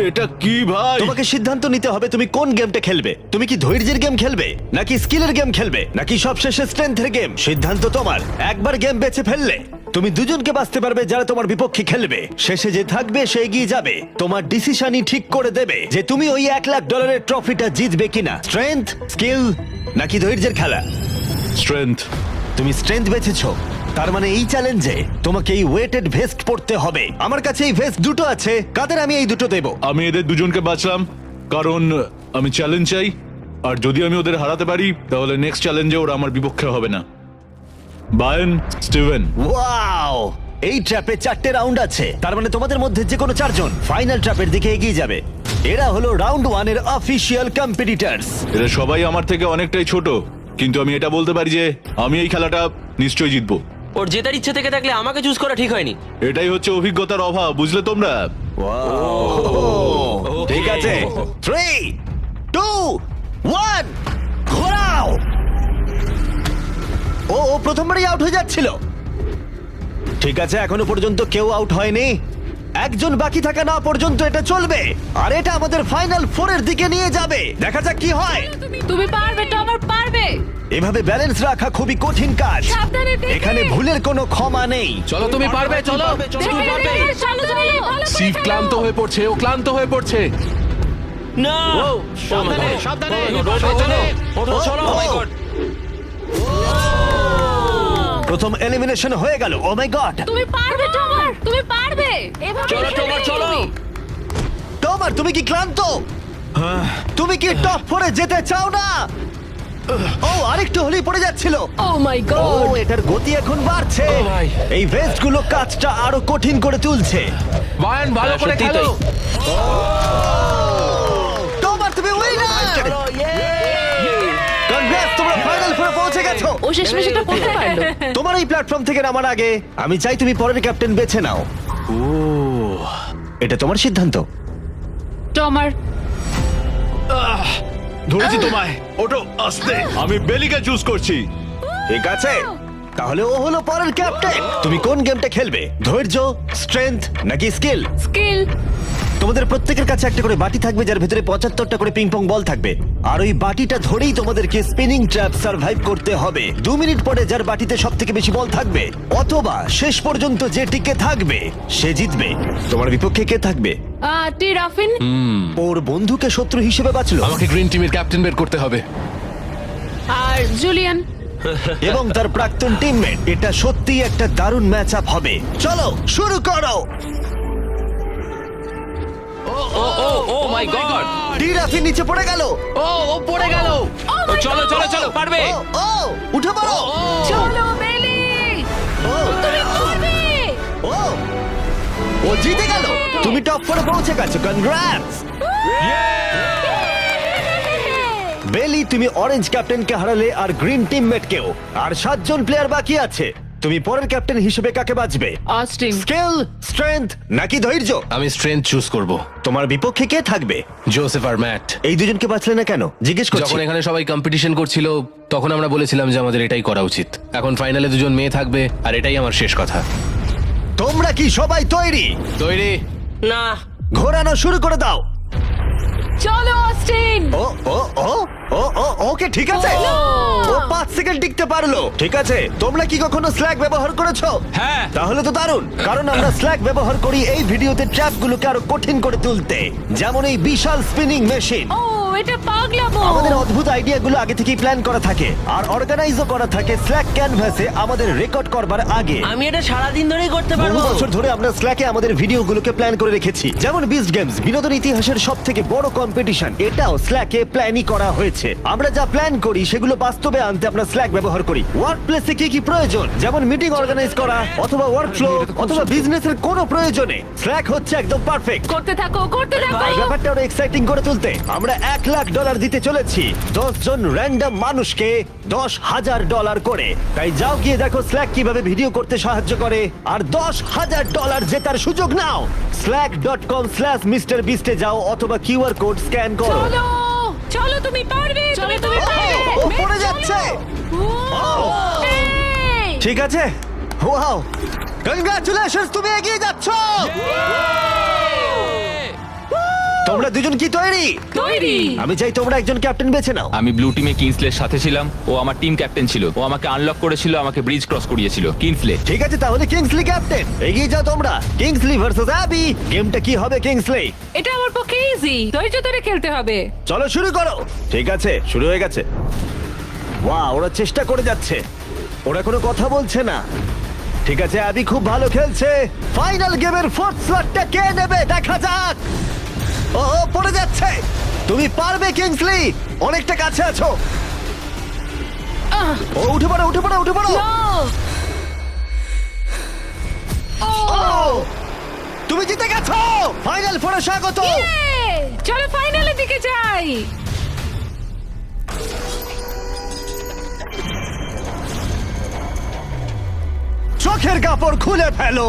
এটা কি ভাই? তোমাকে সিদ্ধান্ত নিতে হবে তুমি কোন গেমটা খেলবে। তুমি কি ধৈর্যের গেম খেলবে, নাকি স্কিলের গেম খেলবে, নাকি সবশেষে স্ট্রেংথের গেম? সিদ্ধান্ত তোমার। একবার গেম বেছে ফেললে তুমি দুজনকে বাঁচতে পারবে যারা তোমার বিপক্ষে খেলবে। শেষে যে থাকবে সে এগিয়ে যাবে। তোমার ডিসিশনই ঠিক করে দেবে যে তুমি ওই $1,00,000 ট্রফিটা জিতবে কিনা। স্ট্রেংথ, স্কিল, নাকি ধৈর্যের খেলা? স্ট্রেংথ। তুমি স্ট্রেংথ বেছেছো, তার মানে এই চ্যালেঞ্জে তোমাকে এই ওয়েটেড ভেস্ট পরতে হবে। আমার কাছে এই ভেস্ট দুটো আছে, কাদের আমি এই দুটো দেবো। আমি এদের দুজনকে বাঁচলাম কারণ আমি চ্যালেঞ্জ চাই, আর যদি আমি ওদের হারাতে পারি তাহলে নেক্সট চ্যালেঞ্জে ওরা আমার বিপক্ষে হবে না। বায়ান, স্টিভেন। ওয়াও, এই ট্র্যাপে 4টে রাউন্ড আছে, তার মানে তোমাদের মধ্যে যে কোনো 4 জন ফাইনাল ট্র্যাপের দিকে এগিয়ে যাবে। এরা হলো রাউন্ড 1 এর অফিশিয়াল কম্পিটিটরস। এরা সবাই আমার থেকে অনেকটাই ছোট, কিন্তু আমি এটা বলতে পারি যে আমি এই খেলাটা নিশ্চয়ই জিতবো। ওর জেতার ইচ্ছে থেকে থাকলে আমাকে চুজ করা ঠিক হয়নি। এটাই হচ্ছে অভিজ্ঞতার অভাব, বুঝলে তোমরা? ঠিক আছে, 3, 2, 1, ঘোরাও। ও প্রথমবারই আউট হয়ে যাচ্ছিল। ঠিক আছে, এখনো পর্যন্ত কেউ আউট হয়নি। একজন বাকি থাকা না পর্যন্ত এটা চলবে, আর এটা আমাদের ফাইনাল 4 এর দিকে নিয়ে যাবে। দেখা যাক কি হয়। তুমি পারবে, টমার পারবে। এভাবে ব্যালেন্স রাখা খুবই কঠিন কাজ। সাবধানে দেখে। এখানে ভুলের কোনো ক্ষমা নেই। চলো, তুমি পারবে, চলো। তুমি পারবে। সিভ ক্লান্ত হয়ে পড়ছে, ও ক্লান্ত হয়ে পড়ছে। না, সাবধানে সাবধানে। ওঠো, চলো। প্রথম প্রথম এলিমিনেশন হয়ে গেল। ও মাই গড, তুমি পারবে টমার, তুমি পারবে। এভাবে চলো টমার চলো। টমার তুমি কি ক্লান্ত? তুমি কি টপ 4-এ যেতে চাও না? ও আরেকটু হলেই পড়ে যাচ্ছিল। ও মাই ও গড, এটার গতি এখন বাড়ছে। ও ভাই। এই ভেস্টগুলো কাজটা আরো কঠিন করে তুলছে। বায়ান ভালো করে সত্যিই খেলো। টমার তুমি উইনার। কনগ্রেস, তোমরা ফাইনাল ফোরে পৌঁছে গেছো। ও শেষমেশ এটা করতে পারলো। তোমার এই প্ল্যাটফর্ম থেকে নামার আগে আমি চাই তুমি পরের ক্যাপ্টেন বেছে নাও। এটা তোমার সিদ্ধান্ত। টমার, ধরেছি তোমায়। ওটো আস্তে, আমি বেলিকে চুজ করছি। ঠিক আছে, তাহলে ও হলো পরের ক্যাপ্টেন। তুমি কোন গেমটা খেলবে? ধৈর্য, স্ট্রেংথ নাকি স্কিল? স্কিল। তোমাদের প্রত্যেকের কাছে একটা করে বাটি থাকবে যার ভিতরে 75টা করে পিং পং বল থাকবে, আর ওই বাটিটা ধরেই তোমাদেরকে স্পিনিং ট্র্যাপ সার্ভাইভ করতে হবে। 2 মিনিট পরে যার বাটিতে সব থেকে বেশি বল থাকবে অথবা শেষ পর্যন্ত যে টিকে থাকবে সে জিতবে। তোমার বিপক্ষে কে থাকবে? টি রাফিন। ওর বন্ধুকে শত্রু হিসেবে বাঁচলো আমাকে গ্রিন টিমের ক্যাপ্টেন বের করতে হবে। আর জুলিয়ান। এবং তার প্রাক্তন টিমমেট। এটা সত্যিই একটা দারুণ ম্যাচ আপ হবে। চলো শুরু করো। ও মাই গড। টিরাফি নিচে পড়ে গেল। ও পড়ে গেল। চলো চলো চলো, পারবে। ও উঠে পড়ো। চলো বেলি, ও তুমি পারবে। ও ও জিতে গেল। তুমি টপ 4-এ পৌঁছে গেছো। কনগ্রাটস বেলি, তুমি অরেঞ্জ ক্যাপ্টেনকে হারালে আর গ্রিন টিমমেটকেও। আর 7 জন প্লেয়ার বাকি আছে। তুমি পরের ক্যাপ্টেন হিসেবে কাকে বাঁচবে? অস্টিন। স্কিল, স্ট্রেংথ নাকি ধৈর্য? আমি স্ট্রেংথ চুজ করব। তোমার বিপক্ষে কে থাকবে? জোসেফ আর ম্যাট। এই দুজনকে বাঁচলে না কেন জিজ্ঞেস করছি। যখন এখানে সবাই কম্পিটিশন করছিল তখন আমরা বলেছিলাম যে আমাদের এটাই করা উচিত। এখন ফাইনালে দুজন মেয়ে থাকবে আর এটাই আমার শেষ কথা। তোমরা কি সবাই তৈরি? তৈরি? ঘোরানো শুরু করে দাও। চলো অস্টিন। ও ও ও ও ও ওকে ঠিক আছে। ও 5 সেকেন্ড টিকতে পারলো। ঠিক আছে, তোমরা কি কখনো স্ল্যাগ ব্যবহার করেছো? হ্যাঁ। তাহলে তো দারুণ, কারণ আমরা স্ল্যাগ ব্যবহার করি এই ভিডিওতে ট্র্যাপগুলোকে আরো কঠিন করে তুলতে, যেমন এই বিশাল স্পিনিং মেশিন। ও এটা পাগলামো। আমাদের অদ্ভুত আইডিয়াগুলো আগে থেকেই প্ল্যান করা থাকে আর অর্গানাইজও করা থাকে স্ল্যাক ক্যানভাসে আমাদের রেকর্ড করবার আগে। আমি এটা সারাদিন ধরেই করতে বহু পারবো। বছর ধরে আমরা স্ল্যাকে আমাদের ভিডিওগুলোকে প্ল্যান করে রেখেছি, যেমন বিস্ট গেমস, বিনোদন ইতিহাসের সব থেকে বড় কম্পিটিশন, এটাও স্ল্যাকে প্ল্যানই করা হয়েছে। আমরা যা প্ল্যান করি সেগুলো বাস্তবে আনতে আমরা স্ল্যাক ব্যবহার করি। ওয়ার্ক প্লেসে কি কি প্রয়োজন, যেমন মিটিং অর্গানাইজ করা অথবা ওয়ার্ক ফ্লো অথবা বিজনেসের কোনো প্রয়োজনে স্ল্যাক হচ্ছে একদম পারফেক্ট। করতে থাকো, করতে থাকো। আর ব্যাপারটা আরো এক্সাইটিং করে তুলতে আমরা $1,00,000 দিতে চলেছি 10 জন র্যান্ডম মানুষকে $10,000 করে। তাই যাও গিয়ে দেখো স্ল্যাক কিভাবে ভিডিও করতে সাহায্য করে আর $10,000 জেতার সুযোগ নাও। slack.com/MrBeast এ যাও অথবা কিউআর কোড স্ক্যান করো। চলো চলো, তুমি পারবে, তুমি পারবে। ও পড়ে যাচ্ছে। এই, ঠিক আছে, ওয়াও, কনগ্রাচুলেশনস, তুমি এগিয়ে যাচ্ছ। তোমরা দুজন কি তৈরি? তৈরি। আমি চাই তোমরা একজন ক্যাপ্টেন বেছে নাও। আমি ব্লু টিমে কিংসলের সাথে ছিলাম। ও আমার টিম ক্যাপ্টেন ছিল। ও আমাকে আনলক করেছিল, আমাকে ব্রিজ ক্রস করিয়েছিল। কিংসলে। ঠিক আছে, তাহলে কিংসলি ক্যাপ্টেন। এগিয়ে যাও তোমরা। Kingsley versus Abby. গেমটা কি হবে কিংসলি? এটা আমার পক্ষে ইজি, ধৈর্য ধরে খেলতে হবে। চলো শুরু করো। ঠিক আছে, শুরু হয়ে গেছে। ওয়াও, ওরা চেষ্টা করে যাচ্ছে, ওরা কোনো কথা বলছে না। ঠিক আছে, অ্যাবি খুব ভালো খেলছে। ফাইনাল গেমের 4th স্লটটা কে নেবে দেখা যাক। ও ও, পড়ে যাচ্ছে। তুমি পারবে কিংসলি, অনেকটা কাছে আছো। ও উঠে পড়ো, উঠে পড়ো, উঠে পড়ো। ও, তুমি জিতে গেছো। ফাইনাল ফোরে স্বাগত। চলো ফাইনালের দিকে যাই। চোখের কাপড় খুলে ফেলো।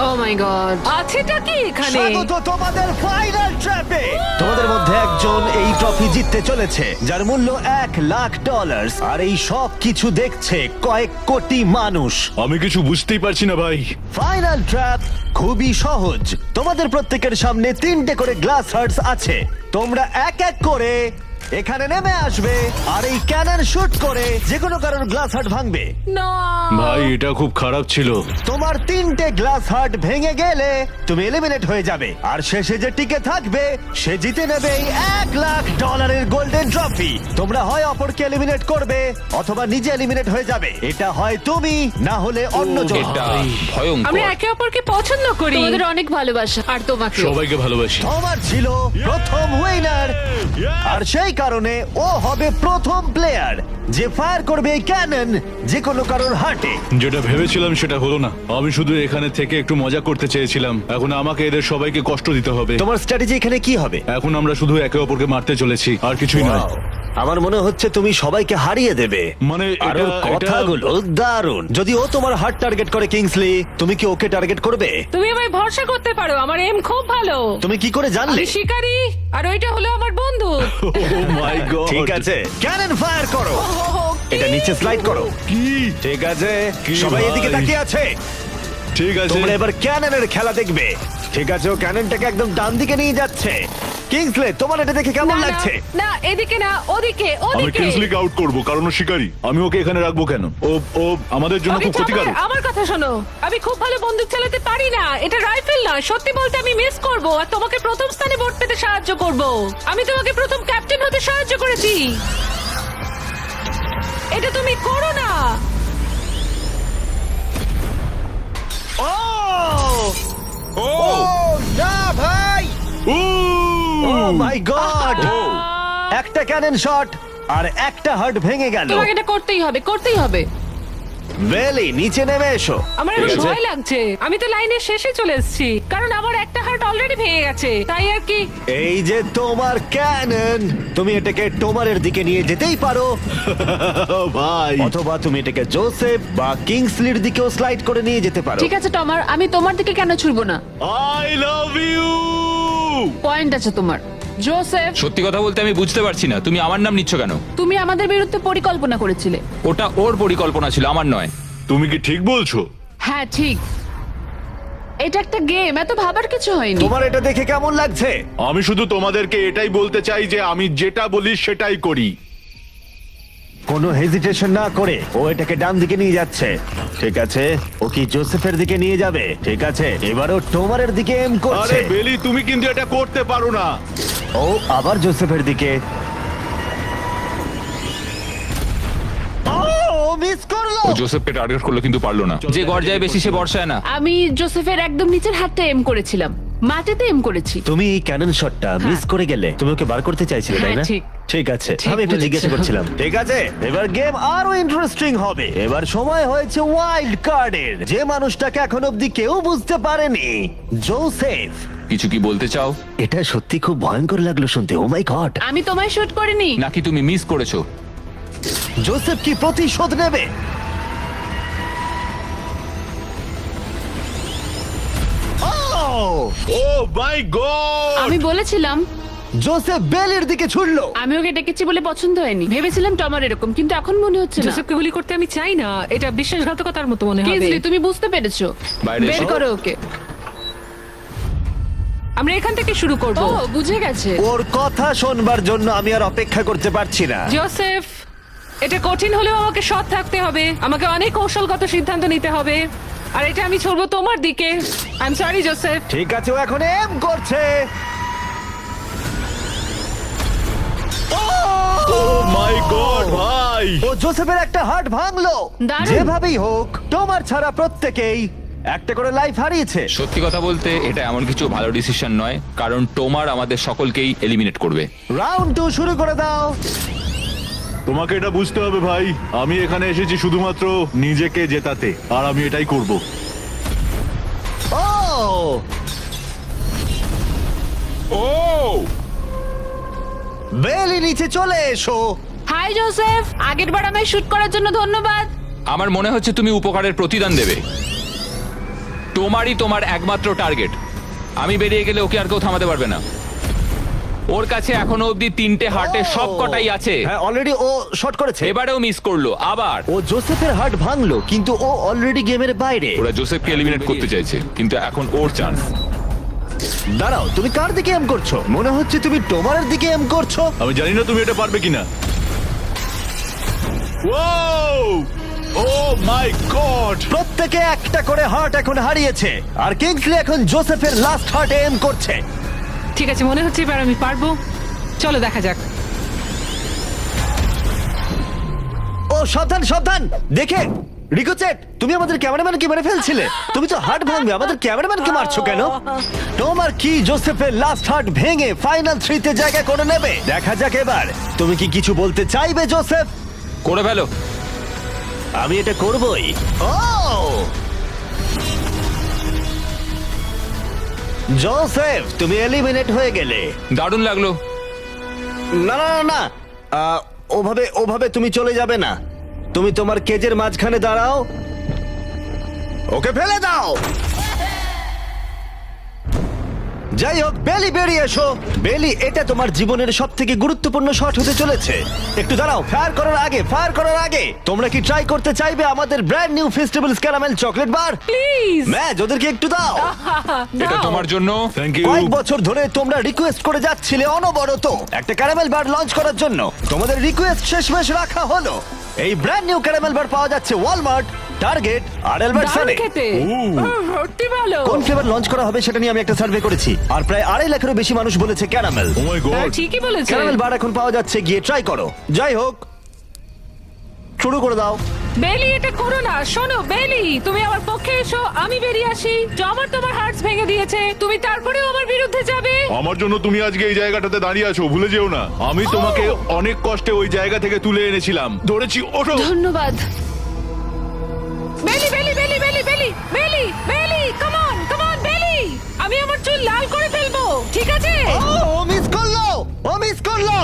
ও মাই গড, আছেটা কি এখানে? স্বাগত তোমাদের ফাইনাল ট্র্যাপে। তোমাদের মধ্যে একজন এই ট্রফি জিততে চলেছে যার মূল্য $1,00,000 আর এই সব কিছু দেখছে কয়েক কোটি মানুষ। আমি কিছু বুঝতেই পারছি না ভাই। ফাইনাল ট্র্যাপ খুবই সহজ। তোমাদের প্রত্যেকের সামনে 3টে করে গ্লাস হার্টস আছে। তোমরা এক এক করে এখানে নেমে আসবে আর এই ক্যানন শুট করে যে কোনো কারোর গ্লাস হার্ট ভাঙবে। না ভাই এটা খুব খারাপ ছিল। তোমার 3টে গ্লাস হার্ট ভেঙে গেলে তুমি এলিমিনেট হয়ে যাবে, আর শেষে যে টিকে থাকবে সে জিতে নেবে এই $1,00,000 গোল্ডেন ট্রফি। তোমরা হয় অপরকে এলিমিনেট করবে অথবা নিজে এলিমিনেট হয়ে যাবে। এটা হয় তুমি, না হলে অন্যজন। এটা আমরা ভয়ঙ্কর। একে অপরকে পছন্দ করি। তোমাদের অনেক ভালোবাসা আর তোমাকে সবাইকে ভালোবাসি। তোমার ছিল প্রথম উইনার, আর সেই কারণে ও হবে প্রথম প্লেয়ার যে ফায়ার করবে এই ক্যানন যে কোনো কারোর হার্টে। যেটা ভেবেছিলাম সেটা হলো না। আমি শুধু এখানে থেকে একটু মজা করতে চেয়েছিলাম, এখন আমাকে এদের সবাইকে কষ্ট দিতে হবে। তোমার স্ট্র্যাটেজি এখানে কি হবে? এখন আমরা শুধু একে অপরকে মারতে চলেছি, আর কিছুই নয়। Wow, আমার মনে হচ্ছে তুমি সবাইকে হারিয়ে দেবে। মানে আর ওর কথাগুলো দারুণ। যদি ও তোমার হার্ট টার্গেট করে কিংসলি, তুমি কি ওকে টার্গেট করবে? তুমি আমায় ভরসা করতে পারো, আমার এম খুব ভালো। তুমি কি করে জানলে? আমি শিকারি আর ওইটা হলো আমার বন্ধু। ও মাই গড। ঠিক আছে, ক্যানন ফায়ার করো। এটা নিচে স্লাইড করো। কি? ঠিক আছে, কি সবাই ভাই? এদিকে তাকিয়ে আছে। ঠিক আছে। তোমরা এবার ক্যাননের খেলা দেখবে। ঠিক আছে, ও ক্যাননটাকে একদম ডান দিকে নিয়ে যাচ্ছে। কিংসলে, তোমার এটা দেখে কেমন না, লাগছে? না এদিকে না, ওদিকে আমি ওদিকে। কিংসলিকে আউট করব কারণ ও শিকারী। আমি ওকে এখানে রাখবো কেন? ও ও আমাদের জন্য আগে খুব ক্ষতিকারক। চাপায়, আমার কথা শোনো, আমি খুব ভালো বন্দুক চালাতে পারি না, এটা রাইফেল না। সত্যি বলতে আমি মিস করব আর তোমাকে প্রথম স্থানে ভোট পেতে সাহায্য করব। আমি তোমাকে প্রথম ক্যাপ্টেন হতে সাহায্য করেছি, এটা তুমি করো না। ও ও না ভাই, ও মাই গড! একটা ক্যানন শট আর একটা হার্ট ভেঙে গেল। তোমাকে এটা করতেই হবে, করতেই হবে। বেলি, নিচে নেমে এসো। আমার ঠিক এখন আছে? ভয় লাগছে, আমি তো লাইনের শেষে চলে এসেছি, কারণ আমার একটা হার্ট অলরেডি ভেঙে গেছে, তাই আর কি। এই যে তোমার ক্যানন, তুমি এটাকে টোমারের দিকে নিয়ে যেতেই পারো, ভাই অথবা তুমি এটাকে জোসেফ বা কিংসলির দিকেও স্লাইড করে নিয়ে যেতে পারো। ঠিক আছে টমার, আমি তোমার দিকে কেন ছুড়বো না? I love you. পয়েন্ট আছে তোমার। জোসেফ, সত্যি কথা বলতে আমি বুঝতে পারছি না তুমি আমার নাম নিচ্ছ কেন। তুমি আমাদের বিরুদ্ধে পরিকল্পনা করেছিলে। ওটা ওর পরিকল্পনা ছিল, আমার নয়। তুমি কি ঠিক বলছো? হ্যাঁ ঠিক, এটা একটা গেম, এত ভাবার কিছু হয়নি। তোমার এটা দেখে কেমন লাগছে? আমি শুধু তোমাদেরকে এটাই বলতে চাই যে আমি যেটা বলি সেটাই করি। কোনো হেজিটেশন না করে ও এটাকে ডান দিকে নিয়ে যাচ্ছে। ঠিক আছে, ও কি জোসেফের দিকে নিয়ে যাবে? ঠিক আছে, এবারও টোমারের দিকে এম করছে। আরে বেলি, তুমি কিন্তু এটা করতে পারো না। ও আবার জোসেফের দিকে। ও মিস করলো। ও জোসেফকে টার্গেট করলো কিন্তু পারলো না। যে গর্জায় বেশি সে বর্ষায় না। আমি জোসেফের একদম নিচের হাতটা এম করেছিলাম, মাটিতে এম করেছি। তুমি এই ক্যানন শটটা মিস করে গেলে। তুমি ওকে বার করতে চাইছিলে, তাই না? হ্যাঁ, ঠিক। ঠিক আছে, ঠিক আমি একটু বলেছো। জিজ্ঞাসা করছিলাম। ঠিক আছে, এবার গেম আরো ইন্টারেস্টিং হবে। এবার সময় হয়েছে ওয়াইল্ড কার্ডের। যে মানুষটাকে এখন অব্দি কেউ বুঝতে পারেনি, জোসেফ। কিছু কি বলতে চাও এটা সত্যি খুব ভয়ঙ্কর লাগলো শুনতে। ও মাই গড! আমি তোমায় শুট করিনি। নাকি তুমি মিস করেছো? জোসেফ কি প্রতিশোধ নেবে? ও মাই গড। আমি বলেছিলাম, জোসেফ বেলের দিকে ছুড়লো। আমি ওকে ডেকেছি বলে পছন্দ হয়নি, ভেবেছিলাম টমার এরকম, কিন্তু এখন মনে হচ্ছে না। জোসেফকে গুলি করতে আমি চাই না, এটা বিশ্বাসঘাতকতার মতো মনে হবে। কিংসলি, তুমি বুঝতে পেরেছো? বাইরে বের এসো। করো ওকে। আমরা এখান থেকে শুরু করব। ও বুঝে গেছে। ওর কথা শোনবার জন্য আমি আর অপেক্ষা করতে পারছি না। জোসেফ, এটা কঠিন হলেও আমাকে সৎ থাকতে হবে, আমাকে অনেক কৌশলগত সিদ্ধান্ত নিতে হবে, আর এটা আমি ছড়বো তোমার দিকে। I am sorry Joseph. ঠিক আছে, ও এখন এম করছে। ও মাই গড ভাই। ও জোসেফের একটা হার্ট ভাঙলো। দারুণ। যেভাবেই হোক, তোমার ছাড়া প্রত্যেকেই একটা করে লাইফ হারিয়েছে। সত্যি কথা বলতে এটা এমন কিছু ভালো ডিসিশন নয়, কারণ টোমার আমাদের সকলকেই এলিমিনেট করবে। রাউন্ড 2 শুরু করে দাও। তোমাকে এটা বুঝতে হবে ভাই, আমি এখানে এসেছি শুধুমাত্র নিজেকে জেতাতে, আর আমি এটাই করব। ও ও বেলি, নিচে চলে এসো। হাই জোসেফ, আগের বার আমায় শুট করার জন্য ধন্যবাদ। আমার মনে হচ্ছে তুমি উপকারের প্রতিদান দেবে। টোমারই তোমার একমাত্র টার্গেট। আমি বেরিয়ে গেলে ওকে আর কেউ থামাতে পারবে না। ওর কাছে এখনো অবধি 3টে হার্টের সব কটাই আছে। হ্যাঁ, অলরেডি ও শট করেছে। এবারেও মিস করলো আবার। ও জোসেফের হার্ট ভাঙলো, কিন্তু ও অলরেডি গেমের বাইরে। ওরা জোসেফকে এলিমিনেট করতে চাইছে, কিন্তু এখন ওর চান্স। দাঁড়াও, তুমি কার দিকে এম করছো? মনে হচ্ছে তুমি টোমারের দিকে এম করছো। আমি জানি না তুমি এটা পারবে কিনা। ও মাই গড! প্রত্যেকে একটা করে হার্ট এখন হারিয়েছে, আর কিংসলি এখন জোসেফের লাস্ট হার্টে এম করছে। ঠিক আছে, মনে হচ্ছে এবার আমি পারবো। চলো দেখা যাক। ও সাবধান সাবধান, দেখে রিকোচেট, তুমি আমাদের ক্যামেরাম্যানকে মেরে ফেলছিলে। তুমি তো হার্ট ভাঙবে, আমাদের ক্যামেরাম্যানকে মারছো কেন? তোমার কি জোসেফের লাস্ট হার্ট ভেঙে ফাইনাল 3-তে জায়গা করে নেবে? দেখা যাক এবার। তুমি কি কিছু বলতে চাইবে জোসেফ? করে ফেলো। আমি এটা করবই। ও জোসেফ, তুমি এলিমিনেট হয়ে গেলে। দারুণ লাগলো। না না না না, ওভাবে ওভাবে তুমি চলে যাবে না। তুমি তোমার কেজের মাঝখানে দাঁড়াও, ওকে ফেলে দাও। যাই হোক, বেলি বেরিয়ে এসো। বেলি, এটা তোমার জীবনের সব থেকে গুরুত্বপূর্ণ শট হতে চলেছে। একটু দাঁড়াও, ফায়ার করার আগে তোমরা কি ট্রাই করতে চাইবে আমাদের brand new festivals caramel chocolate bar? Please. Match ওদেরকে একটু দাও। এটা তোমার জন্য। Thank you. কয়েক বছর ধরে তোমরা রিকোয়েস্ট করে যাচ্ছিলে অনবরত একটা ক্যারামেল বার লঞ্চ করার জন্য। তোমাদের রিকোয়েস্ট শেষমেশ রাখা হলো। এই ব্র্যান্ড নিউ ক্যারামেল বার পাওয়া যাচ্ছে ওয়ালমার্ট, টার্গেট আর অ্যালবার্টসনে। খেতে সত্যি ভালো। কোন ফ্লেভার লঞ্চ করা হবে সেটা নিয়ে আমি একটা সার্ভে করেছি, আর প্রায় 2.5 লাখেরও বেশি মানুষ বলেছে ক্যারামেল। ও মাই হ্যাঁ, গড! ঠিকই বলেছে। ক্যারামেল বার এখন পাওয়া যাচ্ছে, গিয়ে ট্রাই করো। যাই হোক, শুরু করে দাও। বেলি, এটা করো না। শোনো বেলি, তুমি আমার পক্ষে এসো, আমি বেরিয়ে আসি। আমার তোমার হার্টস ভেঙে দিয়েছে, তুমি তারপরেও আমার বিরুদ্ধে যাবে? আমার জন্য তুমি আজকে এই জায়গাটাতে দাঁড়িয়ে আছো, ভুলে যেও না। আমি তোমাকে অনেক কষ্টে ওই জায়গা থেকে তুলে এনেছিলাম। ধরেছি, ওঠো। ধন্যবাদ। বেলি বেলি বেলি বেলি বেলি বেলি বেলি, কাম অন কাম অন বেলি। আমি আমার চুল লাল করে ফেলবো, ঠিক আছে? ও মিস করলো, ও মিস করলো।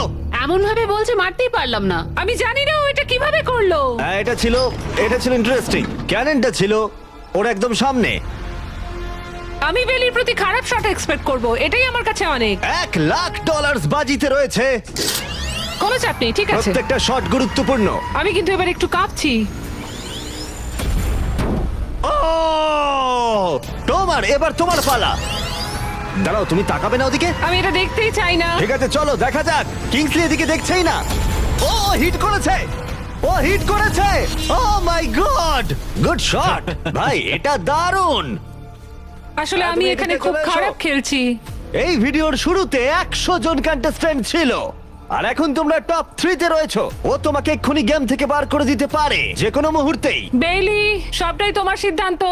এমন ভাবে বলছে মারতেই পারলাম না। আমি জানি না ও এটা কিভাবে করলো। হ্যাঁ, এটা ছিল ইন্টারেস্টিং। ক্যাননটা ছিল ওর একদম সামনে। আমি বেলির প্রতি খারাপ শট এক্সপেক্ট করব, এটাই আমার কাছে অনেক। $1,00,000 বাজিতে রয়েছে। কোনো চাপ নেই, ঠিক আছে। প্রত্যেকটা শট গুরুত্বপূর্ণ। আমি কিন্তু এবার একটু কাঁপছি। ও এবার তোমার পালা। দাঁড়াও, তুমি তাকাবে না ওদিকে? আমি এটা দেখতেই চাই না। ঠিক আছে, চলো দেখা যাক। কিংসলি এদিকে দেখছেই না। ও হিট করেছে, ও হিট করেছে। ও মাই গড, গুড শট ভাই, এটা দারুণ। আসলে হ্যাঁ, আমি তুমি এখানে এদিকে খুব চলে এসো। খারাপ খেলছি। এই ভিডিওর শুরুতে 100 জন কন্টেস্ট্যান্ট ছিল, আর এখন তোমরা টপ 3-তে রয়েছো। ও তোমাকে এক্ষুনি গেম থেকে বার করে দিতে পারে যে কোনো মুহূর্তেই। বেইলি, সবটাই তোমার সিদ্ধান্ত,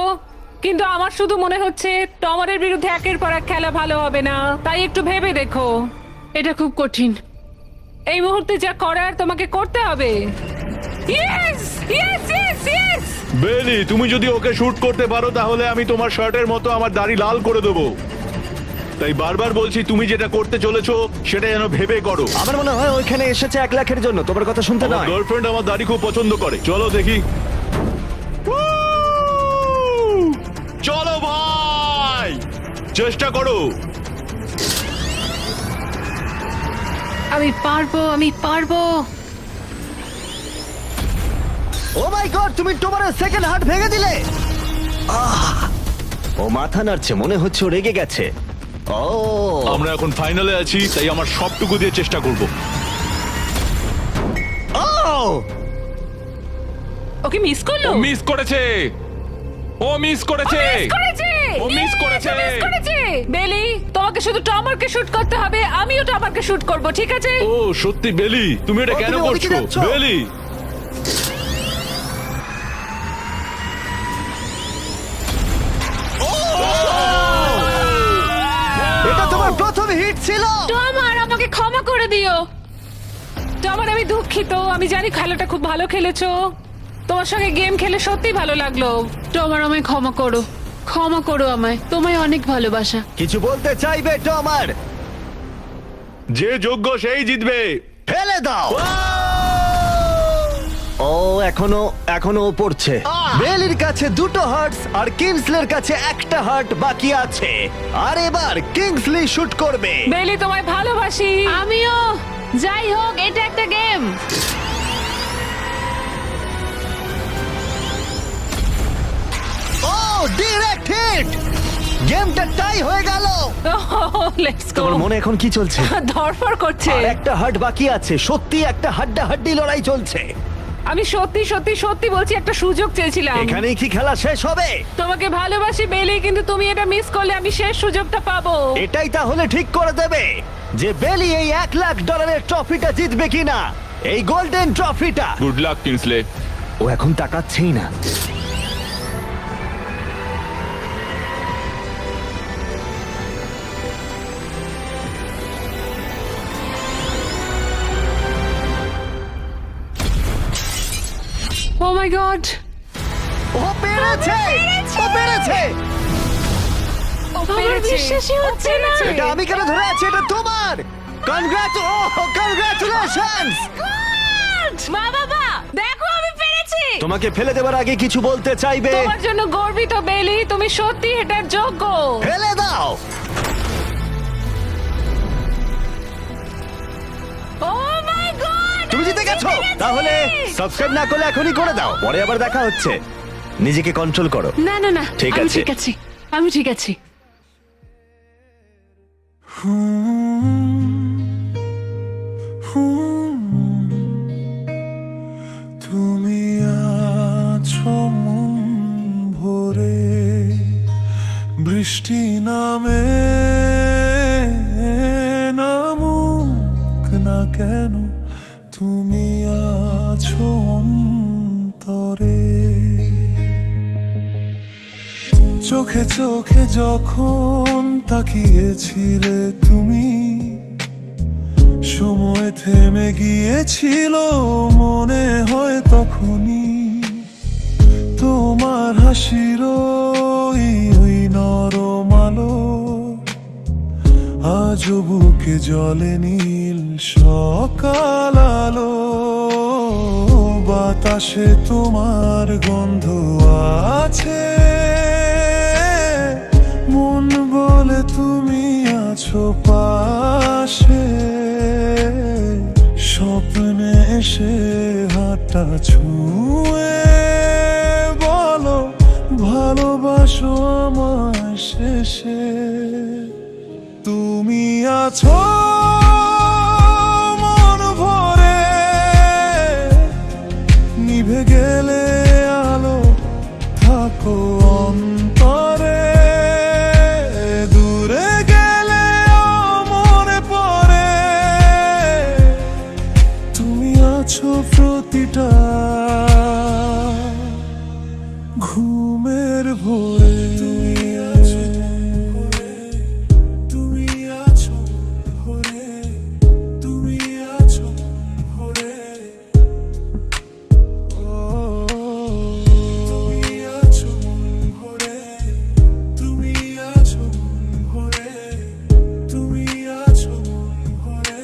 কিন্তু আমার শুধু মনে হচ্ছে টমারের বিরুদ্ধে একের পর এক খেলা ভালো হবে না। তাই একটু ভেবে দেখো। এটা খুব কঠিন। এই মুহূর্তে যা করার তোমাকে করতে হবে। Yes yes yes yes. বেলি, তুমি যদি ওকে শুট করতে পারো তাহলে আমি তোমার শার্টের মতো আমার দাড়ি লাল করে দেবো। তাই বারবার বলছি, তুমি যেটা করতে চলেছো সেটা যেন ভেবে করো। আমার মনে হয় ওইখানে এসেছে 1 লাখের জন্য, তোমার কথা শুনতে আমার নয়। গার্লফ্রেন্ড আমার দাড়ি খুব পছন্দ করে। চলো দেখি। চলো ভাই, চেষ্টা করো। আমি পারবো, আমি পারবো। ও মাই গড, তুমি তোমার সেকেন্ড হার্ট ভেঙে দিলে। ও মাথা নাড়ছে, মনে হচ্ছে ও রেগে গেছে। ও আমরা এখন ফাইনালে আছি, তাই আমার সবটুকু দিয়ে চেষ্টা করব। ও ওকে মিস করলো। ও মিস করেছে, ও মিস করেছে, ও মিস করেছে। মিস করেছে। বেলি, তোমাকে শুধু টমারকে শুট করতে হবে, আমিও টমারকে শুট করব, ঠিক আছে? ও সত্যি বেলি, তুমি এটা ও, কেন তুমি ওদিকে করছো? যাচ্ছ? বেলি, এটা তোমার প্রথম হিট ছিল। টমার, আমাকে ক্ষমা করে দিও। টমার, আমি দুঃখিত। আমি জানি খেলাটা খুব ভালো খেলেছো। তোমার সঙ্গে গেম খেলে সত্যি ভালো লাগলো। টমার, আমায় ক্ষমা করো, ক্ষমা করো আমায়। তোমায় অনেক ভালোবাসা। কিছু বলতে চাইবে টমার? যে যোগ্য সেই জিতবে। ফেলে দাও। ও এখনো ও পড়ছে। বেলির কাছে 2টো হার্টস আর কিংসলের কাছে 1টা হার্ট বাকি আছে। আর এবার কিংসলি শুট করবে। বেলি, তোমায় ভালোবাসি। আমিও। যাই হোক, এটা একটা গেম। ও ডিরেক্ট হিট। গেমটা টাই হয়ে গেল। Let's go. তোমার মনে এখন কি চলছে? ধরফর করছে। আর একটা হার্ট বাকি আছে, সত্যি একটা হাড্ডাহাড্ডি লড়াই চলছে। আমি সত্যি সত্যি সত্যি বলছি, একটা সুযোগ চেয়েছিলাম। এখানেই কি খেলা শেষ হবে? তোমাকে ভালোবাসি বেলি, কিন্তু তুমি এটা মিস করলে আমি শেষ সুযোগটা পাবো। এটাই তাহলে ঠিক করে দেবে যে বেলি এই $1,00,000 ট্রফিটা জিতবে কিনা, এই গোল্ডেন ট্রফিটা। Good luck Kingsley. ও এখন তাকাচ্ছেই না। ও মাই গড, ও পেরেছে, ও পেরেছে। আমার বিশ্বাসই হচ্ছে না। এটা আমি কেন ধরে আছি? এটা তোমার। কনগ্রাচুলেশনস। মা বাবা, দেখো আমি পেরেছি। তোমাকে ফেলে দেবার আগে কিছু বলতে চাইবে? তোমার জন্য গর্বিত বেলি, তুমি সত্যি এটার যোগ্য। ফেলে দাও। ও মাই গড, তুমি জিতে গেছো। তাহলে সাবস্ক্রাইব না করলে এখনই করে দাও, পরে আবার দেখা হচ্ছে। নিজেকে কন্ট্রোল করো। না না না, ঠিক আমি আছে। ঠিক আছি, আমি ঠিক আছি। তুমি আছো মন ভরে, বৃষ্টি নামে নামুক না কেন, তুমি আছো অন্তরে। চোখে চোখে যখন তাকিয়েছিলে তুমি, সময় থেমে গিয়েছিল মনে হয় তখনই। তোমার হাসির ওই নরম আলো আজ বুকে জলে নীল সকাল আলো। বাতাসে তোমার গন্ধ আছে, মন বলে তুমি আছো পাশে। স্বপ্নে এসে হাতটা ছুঁয়ে বলো ভালোবাসো আমার শেষে। তুমি আছো মন ভরে, নিভে গেলে আলো থাকো অন্তরে। দূরে গেলে মনে পড়ে, তুমি আছো প্রতিটা ঘুমের ভোরে। তুমি আছো ভোরে, তুমি আছো ভোরে। তুমি আছো ভোরে, তুমি আছো ভোরে, তুমি আছো ভোরে।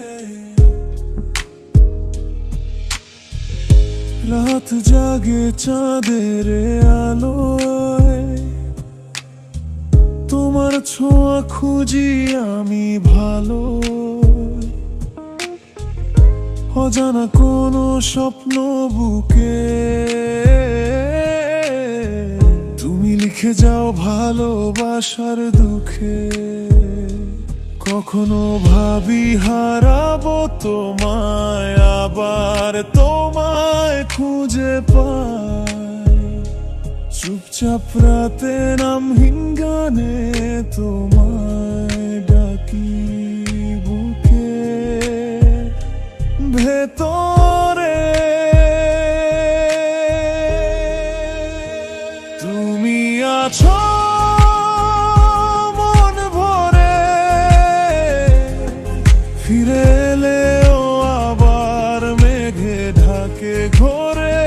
রাত জাগে চাঁদের আলোয়, তোমার ছোঁয়া খুঁজি আমি ভালো। অজানা কোনো স্বপ্ন বুকে তুমি লিখে যাও ভালোবাসার দুঃখে। কখনো ভাবি হারাবো তোমায়, আবার তোমায় খুঁজে পাই। চুপচাপ রাতে নামহীন গানে তোমায় ডাকি বুকে ভেতরে। তুমি আছো মন ভরে, ফিরে এলেও আবার মেঘে ঢাকে ঘোরে।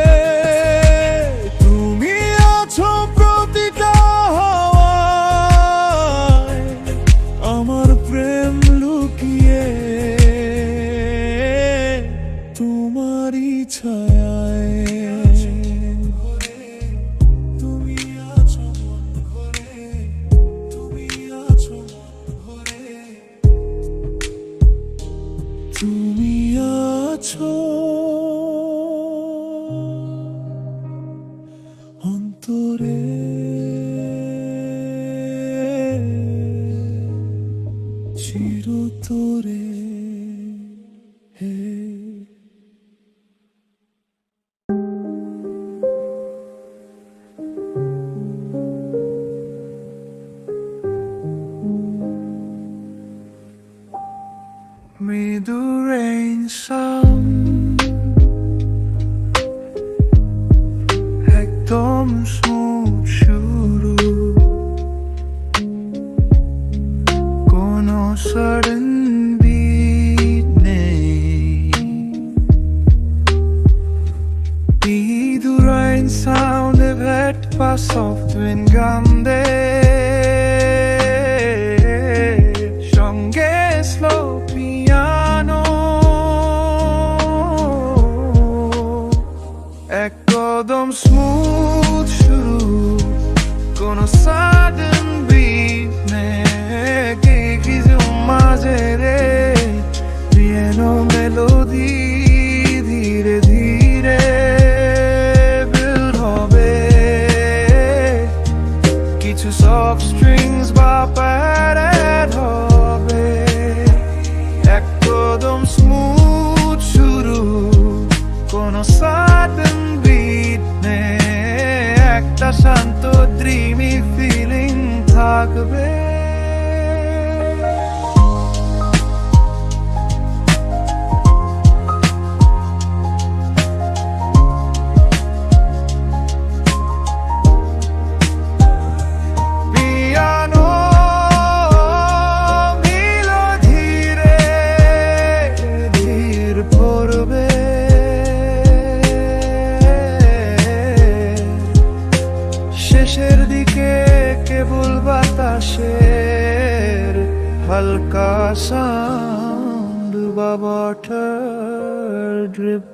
তুমি আছো প্রতিটা হাওয়ায়, আমার প্রেম লুকিয়ে তোমারই ছায়ায়। তুমি আছো মন ভরে, তুমি আছো মন ভরে, তুমি আছো অন্তরে। মৃদু rain sound একদম smooth শুরু কোনো sudden beat নেই মৃদু rain sound একবার soft wind গান্ধে সঙ্গে slow piano একদম স্মুথ শুরু কোনো সাডেন বিট নেই মাঝে রে পিয়ানো মেলোডি ধীরে ধীরে বিল্ড হবে কিছু সফট স্ট্রিংস বা প্যাড হবে একদম স্মুথ শুরু কোনো সাডেন বিট নেই একটা শান্ত ড্রিমি ফিলিং থাকবে পিয়ানো মেলোডি ধীরে ধীর পড়বে শেষের দিকে কেবল বাতাসের হালকা সাউন্ড বা ওয়াটার ড্রিপ